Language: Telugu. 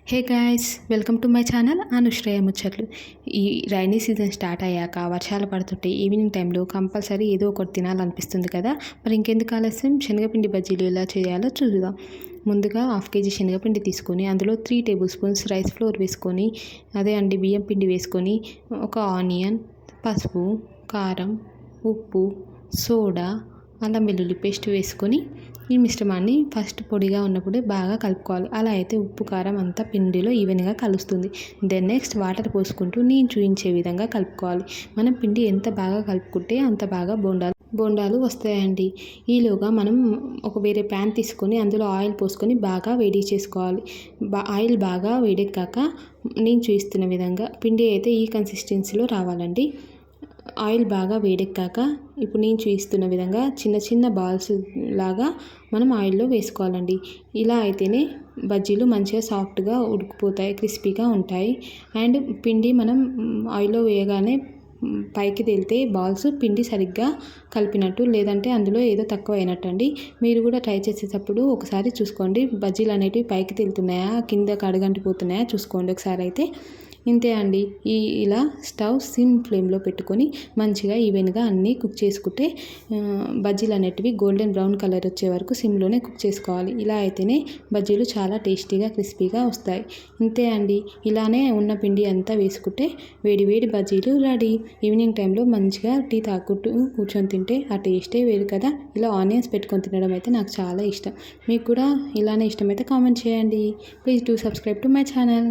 Hey guys, welcome to my channel Anushreya ముచ్చట్లు. ఈ రైనీ సీజన్ స్టార్ట్ అయ్యాక వర్షాలు పడుతుంటే ఈవినింగ్ టైంలో కంపల్సరీ ఏదో ఒకటి తినాలనిపిస్తుంది కదా. మరి ఇంకెందుకు ఆలస్యం, శనగపిండి బజ్జీలు ఎలా చేయాలో చూద్దాం. ముందుగా 1/2 kg శనగపిండి తీసుకొని అందులో 3 టేబుల్ స్పూన్స్ రైస్ ఫ్లోర్ వేసుకొని, బియ్యం పిండి వేసుకొని, ఒక ఆనియన్, పసుపు, కారం, ఉప్పు, సోడా, అల్లం వెల్లుల్లి పేస్ట్ వేసుకొని ఈ మిశ్రమాన్ని ఫస్ట్ పొడిగా ఉన్నప్పుడే బాగా కలుపుకోవాలి. అలా అయితే ఉప్పు కారం అంతా పిండిలో ఈవెన్గా కలుస్తుంది. దెన్ నెక్స్ట్ వాటర్ పోసుకుంటూ నేను చూపించే విధంగా కలుపుకోవాలి. మనం పిండి ఎంత బాగా కలుపుకుంటే అంత బాగా బోండాలు వస్తాయండి. ఈలోగా మనం ఒక వేరే ప్యాన్ తీసుకొని అందులో ఆయిల్ పోసుకొని బాగా వేడి చేసుకోవాలి. ఆయిల్ బాగా వేడెక్కాక నేను చూపిస్తున్న విధంగా పిండి అయితే ఈ కన్సిస్టెన్సీలో రావాలండి. ఆయిల్ బాగా వేడెక్కాక ఇప్పుడు నేను చూపిస్తున్న విధంగా చిన్న చిన్న బాల్స్ లాగా మనం ఆయిల్లో వేసుకోవాలండి. ఇలా అయితేనే బజ్జీలు మంచిగా సాఫ్ట్గా ఉడికిపోతాయి, క్రిస్పీగా ఉంటాయి. అండ్ పిండి మనం ఆయిల్లో వేయగానే పైకి తేలితే బాల్స్ పిండి సరిగ్గా కలిపినట్టు, లేదంటే అందులో ఏదో తక్కువ అయినట్టు అండి. మీరు కూడా ట్రై చేసేటప్పుడు ఒకసారి చూసుకోండి, బజ్జీలు అనేటివి పైకి తేలుతున్నాయా కింద కడగంటిపోతున్నాయా చూసుకోండి ఒకసారి. అయితే ఇంతే అండి. ఇలా స్టవ్ సిమ్ ఫ్లేమ్లో పెట్టుకొని మంచిగా ఈవెన్గా అన్నీ కుక్ చేసుకుంటే బజ్జీలు అనేటివి గోల్డెన్ బ్రౌన్ కలర్ వచ్చే వరకు సిమ్లోనే కుక్ చేసుకోవాలి. ఇలా అయితేనే బజ్జీలు చాలా టేస్టీగా క్రిస్పీగా వస్తాయి. ఇంతే అండి. ఇలానే ఉన్న పిండి అంతా వేసుకుంటే వేడి వేడి బజ్జీలు రెడీ. ఈవినింగ్ టైంలో మంచిగా టీ తాగుకుంటూ కూర్చొని తింటే ఆ టేస్టే వేరు కదా. ఇలా ఆనియన్స్ పెట్టుకొని తినడం అయితే నాకు చాలా ఇష్టం. మీకు కూడా ఇలానే ఇష్టమైతే కామెంట్ చేయండి. Please do subscribe to my channel.